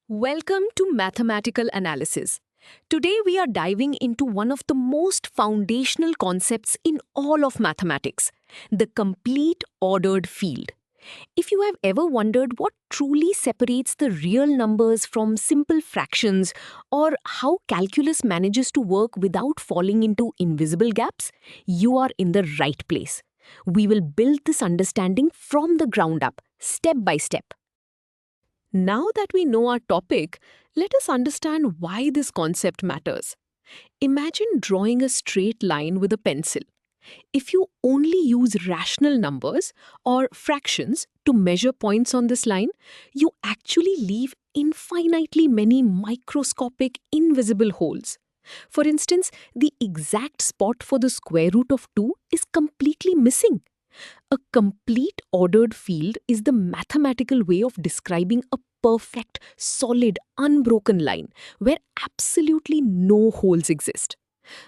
Welcome to Mathematical Analysis. Today we are diving into one of the most foundational concepts in all of mathematics, the complete ordered field. If you have ever wondered what truly separates the real numbers from simple fractions or how calculus manages to work without falling into invisible gaps, you are in the right place. We will build this understanding from the ground up, step by step. Now that we know our topic, let us understand why this concept matters. Imagine drawing a straight line with a pencil. If you only use rational numbers or fractions to measure points on this line, you actually leave infinitely many microscopic invisible holes. For instance, the exact spot for the square root of 2 is completely missing. A complete ordered field is the mathematical way of describing a perfect, solid, unbroken line where absolutely no holes exist.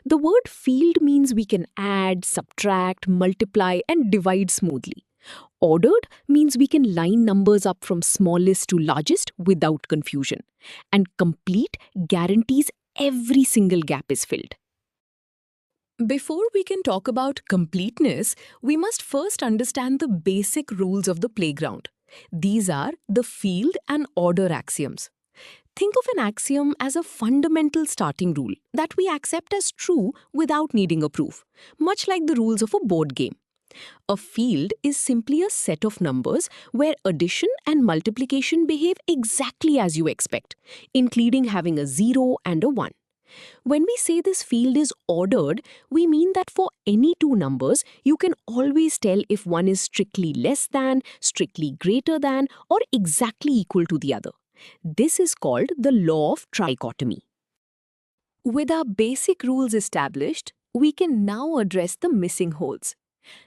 The word field means we can add, subtract, multiply, and divide smoothly. Ordered means we can line numbers up from smallest to largest without confusion. And complete guarantees every single gap is filled. Before we can talk about completeness, we must first understand the basic rules of the playground. These are the field and order axioms. Think of an axiom as a fundamental starting rule that we accept as true without needing a proof, much like the rules of a board game. A field is simply a set of numbers where addition and multiplication behave exactly as you expect, including having a 0 and a 1. When we say this field is ordered, we mean that for any two numbers, you can always tell if one is strictly less than, strictly greater than, or exactly equal to the other. This is called the law of trichotomy. With our basic rules established, we can now address the missing holes.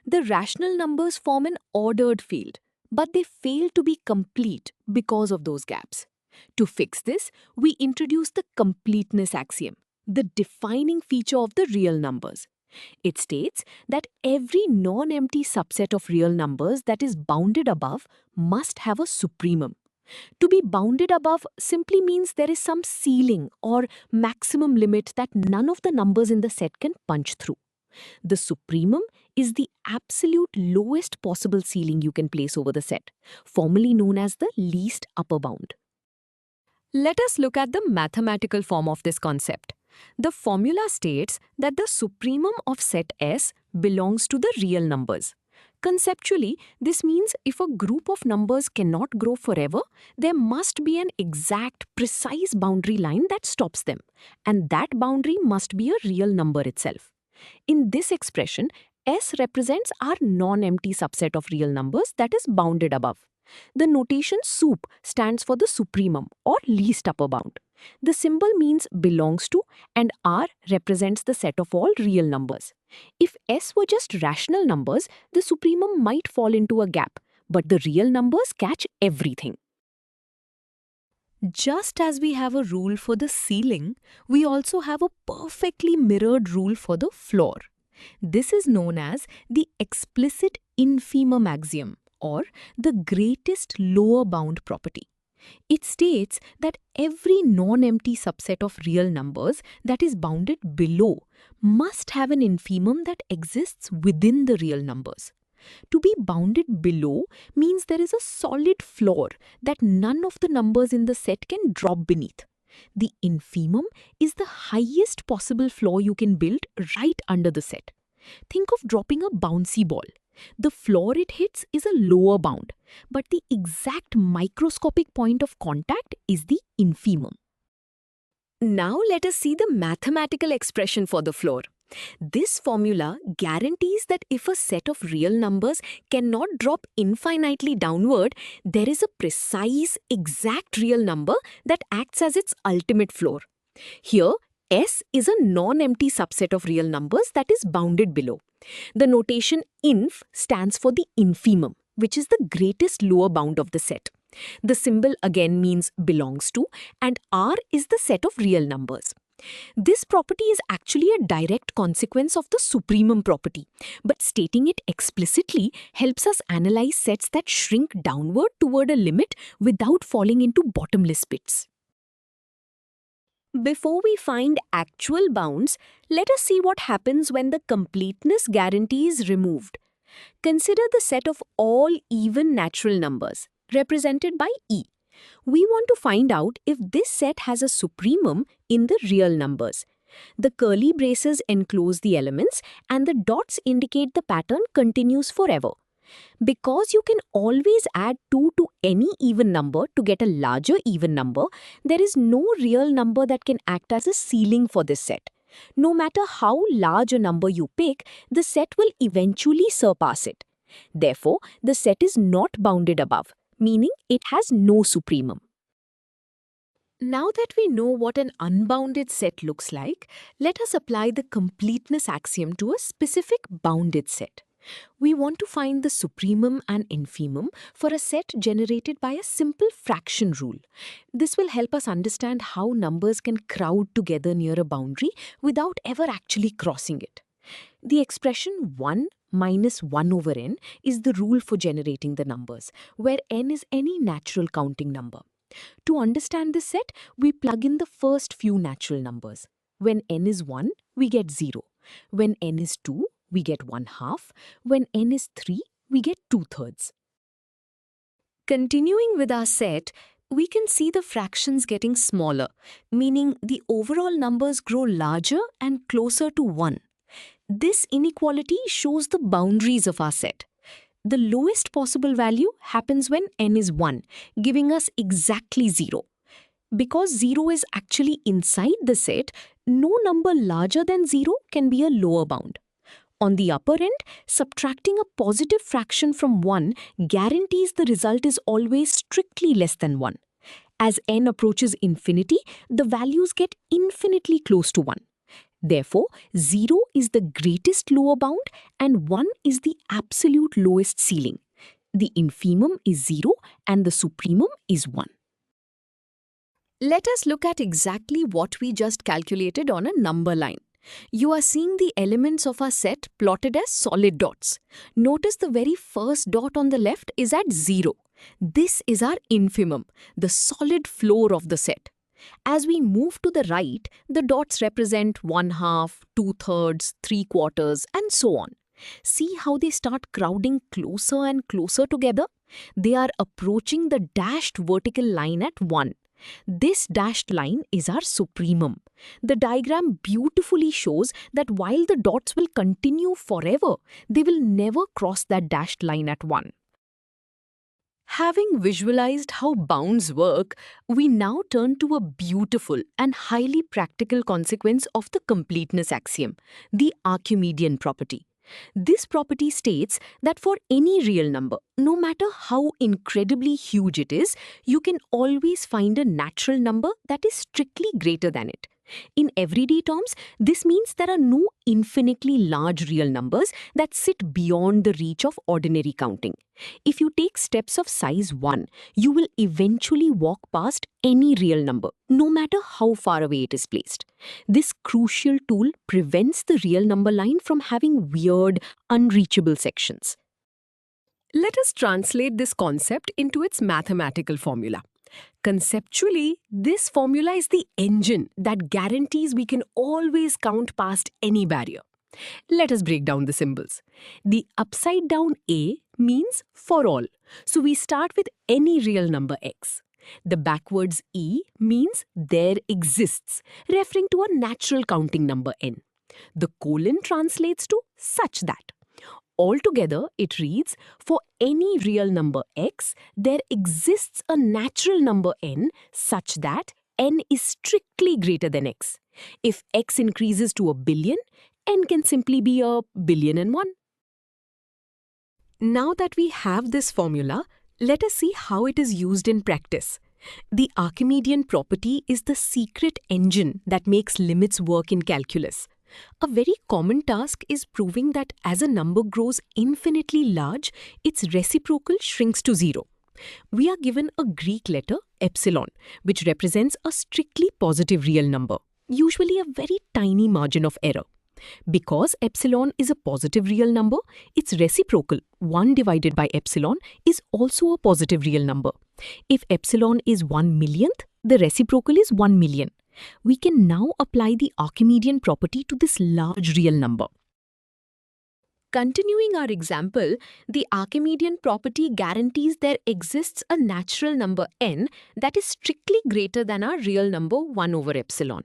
The rational numbers form an ordered field, but they fail to be complete because of those gaps. To fix this, we introduce the completeness axiom, the defining feature of the real numbers. It states that every non-empty subset of real numbers that is bounded above must have a supremum. To be bounded above simply means there is some ceiling or maximum limit that none of the numbers in the set can punch through. The supremum is the absolute lowest possible ceiling you can place over the set, formally known as the least upper bound. Let us look at the mathematical form of this concept. The formula states that the supremum of set S belongs to the real numbers. Conceptually, this means if a group of numbers cannot grow forever, there must be an exact, precise boundary line that stops them, and that boundary must be a real number itself. In this expression, S represents our non-empty subset of real numbers that is bounded above. The notation sup stands for the supremum or least upper bound. The symbol means belongs to and R represents the set of all real numbers. If S were just rational numbers, the supremum might fall into a gap, but the real numbers catch everything. Just as we have a rule for the ceiling, we also have a perfectly mirrored rule for the floor. This is known as the explicit infimum axiom, or the greatest lower bound property. It states that every non-empty subset of real numbers that is bounded below must have an infimum that exists within the real numbers. To be bounded below means there is a solid floor that none of the numbers in the set can drop beneath. The infimum is the highest possible floor you can build right under the set. Think of dropping a bouncy ball. The floor it hits is a lower bound, but the exact microscopic point of contact is the infimum. Now let us see the mathematical expression for the floor. This formula guarantees that if a set of real numbers cannot drop infinitely downward, there is a precise, exact real number that acts as its ultimate floor. Here, S is a non-empty subset of real numbers that is bounded below. The notation inf stands for the infimum, which is the greatest lower bound of the set. The symbol again means belongs to, and R is the set of real numbers. This property is actually a direct consequence of the supremum property, but stating it explicitly helps us analyze sets that shrink downward toward a limit without falling into bottomless pits. Before we find actual bounds, let us see what happens when the completeness guarantee is removed. Consider the set of all even natural numbers, represented by E. We want to find out if this set has a supremum in the real numbers. The curly braces enclose the elements and the dots indicate the pattern continues forever. Because you can always add 2 to any even number to get a larger even number, there is no real number that can act as a ceiling for this set. No matter how large a number you pick, the set will eventually surpass it. Therefore, the set is not bounded above, meaning it has no supremum. Now that we know what an unbounded set looks like, let us apply the completeness axiom to a specific bounded set. We want to find the supremum and infimum for a set generated by a simple fraction rule. This will help us understand how numbers can crowd together near a boundary without ever actually crossing it. The expression 1 minus 1 over n is the rule for generating the numbers, where n is any natural counting number. To understand this set, we plug in the first few natural numbers. When n is 1, we get 0. When n is 2, we get 1/2. When n is 3, we get 2/3. Continuing with our set, we can see the fractions getting smaller, meaning the overall numbers grow larger and closer to 1. This inequality shows the boundaries of our set. The lowest possible value happens when n is 1, giving us exactly 0. Because 0 is actually inside the set, no number larger than 0 can be a lower bound. On the upper end, subtracting a positive fraction from 1 guarantees the result is always strictly less than 1. As n approaches infinity, the values get infinitely close to 1. Therefore, 0 is the greatest lower bound and 1 is the absolute lowest ceiling. The infimum is 0 and the supremum is 1. Let us look at exactly what we just calculated on a number line. You are seeing the elements of our set plotted as solid dots. Notice the very first dot on the left is at 0. This is our infimum, the solid floor of the set. As we move to the right, the dots represent 1/2, 2/3, 3/4, and so on. See how they start crowding closer and closer together? They are approaching the dashed vertical line at 1. This dashed line is our supremum. The diagram beautifully shows that while the dots will continue forever, they will never cross that dashed line at 1. Having visualized how bounds work, we now turn to a beautiful and highly practical consequence of the completeness axiom, the Archimedean property. This property states that for any real number, no matter how incredibly huge it is, you can always find a natural number that is strictly greater than it. In everyday terms, this means there are no infinitely large real numbers that sit beyond the reach of ordinary counting. If you take steps of size 1, you will eventually walk past any real number, no matter how far away it is placed. This crucial tool prevents the real number line from having weird, unreachable sections. Let us translate this concept into its mathematical formula. Conceptually, this formula is the engine that guarantees we can always count past any barrier. Let us break down the symbols. The upside down A means for all, so we start with any real number x. The backwards E means there exists, referring to a natural counting number n. The colon translates to such that. Altogether, it reads, for any real number x, there exists a natural number n such that n is strictly greater than x. If x increases to 1 billion, n can simply be 1,000,000,001. Now that we have this formula, let us see how it is used in practice. The Archimedean property is the secret engine that makes limits work in calculus. A very common task is proving that as a number grows infinitely large, its reciprocal shrinks to 0. We are given a Greek letter, epsilon, which represents a strictly positive real number, usually a very tiny margin of error. Because epsilon is a positive real number, its reciprocal, 1 divided by epsilon, is also a positive real number. If epsilon is 1 millionth, the reciprocal is 1 million. We can now apply the Archimedean property to this large real number. Continuing our example, the Archimedean property guarantees there exists a natural number n that is strictly greater than our real number 1 over epsilon.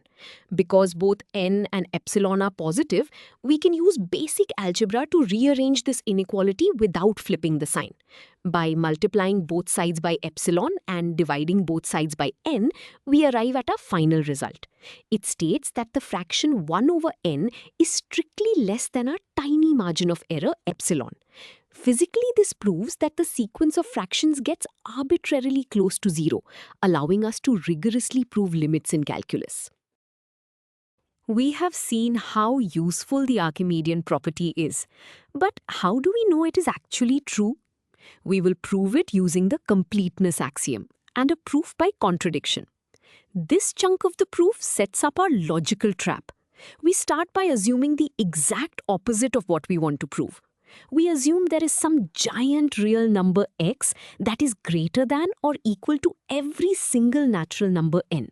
Because both n and epsilon are positive, we can use basic algebra to rearrange this inequality without flipping the sign. By multiplying both sides by epsilon and dividing both sides by n, we arrive at a final result. It states that the fraction 1 over n is strictly less than our tiny margin of error epsilon. Physically, this proves that the sequence of fractions gets arbitrarily close to zero, allowing us to rigorously prove limits in calculus. We have seen how useful the Archimedean property is, but how do we know it is actually true? We will prove it using the completeness axiom and a proof by contradiction. This chunk of the proof sets up our logical trap. We start by assuming the exact opposite of what we want to prove. We assume there is some giant real number x that is greater than or equal to every single natural number n.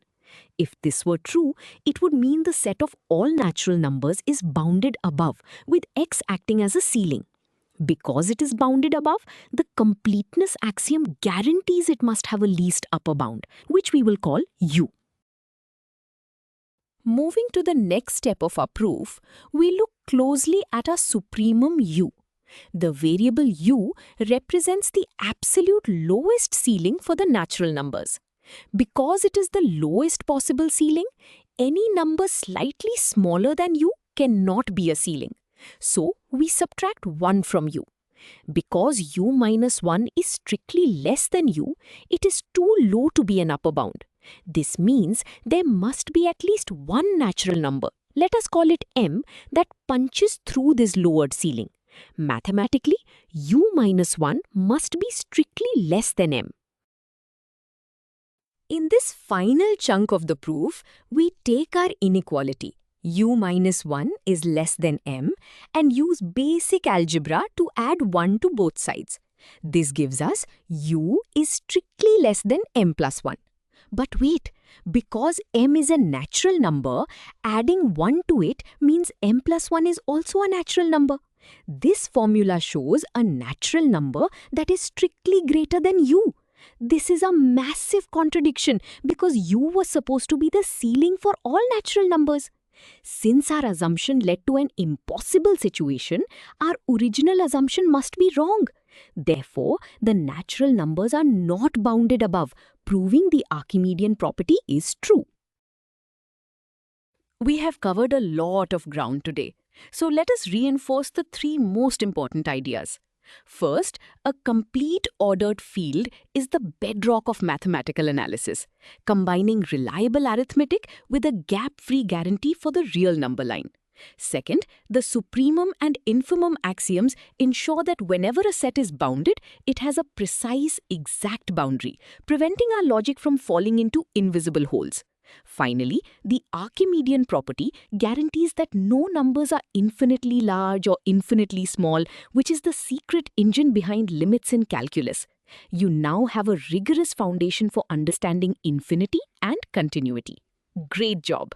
If this were true, it would mean the set of all natural numbers is bounded above, with x acting as a ceiling. Because it is bounded above, the completeness axiom guarantees it must have a least upper bound, which we will call u. Moving to the next step of our proof, we look closely at our supremum u. The variable u represents the absolute lowest ceiling for the natural numbers. Because it is the lowest possible ceiling, any number slightly smaller than u cannot be a ceiling. So, we subtract 1 from u. Because u minus 1 is strictly less than u, it is too low to be an upper bound. This means there must be at least one natural number, let us call it m, that punches through this lowered ceiling. Mathematically, u minus 1 must be strictly less than m. In this final chunk of the proof, we take our inequality, u minus 1 is less than m, and use basic algebra to add 1 to both sides. This gives us u is strictly less than m plus 1. But wait, because m is a natural number, adding 1 to it means m plus 1 is also a natural number. This formula shows a natural number that is strictly greater than u. This is a massive contradiction because u was supposed to be the ceiling for all natural numbers. Since our assumption led to an impossible situation, our original assumption must be wrong. Therefore, the natural numbers are not bounded above, proving the Archimedean property is true. We have covered a lot of ground today, so let us reinforce the 3 most important ideas. First, a complete ordered field is the bedrock of mathematical analysis, combining reliable arithmetic with a gap-free guarantee for the real number line. Second, the supremum and infimum axioms ensure that whenever a set is bounded, it has a precise, exact boundary, preventing our logic from falling into invisible holes. Finally, the Archimedean property guarantees that no numbers are infinitely large or infinitely small, which is the secret engine behind limits in calculus. You now have a rigorous foundation for understanding infinity and continuity. Great job!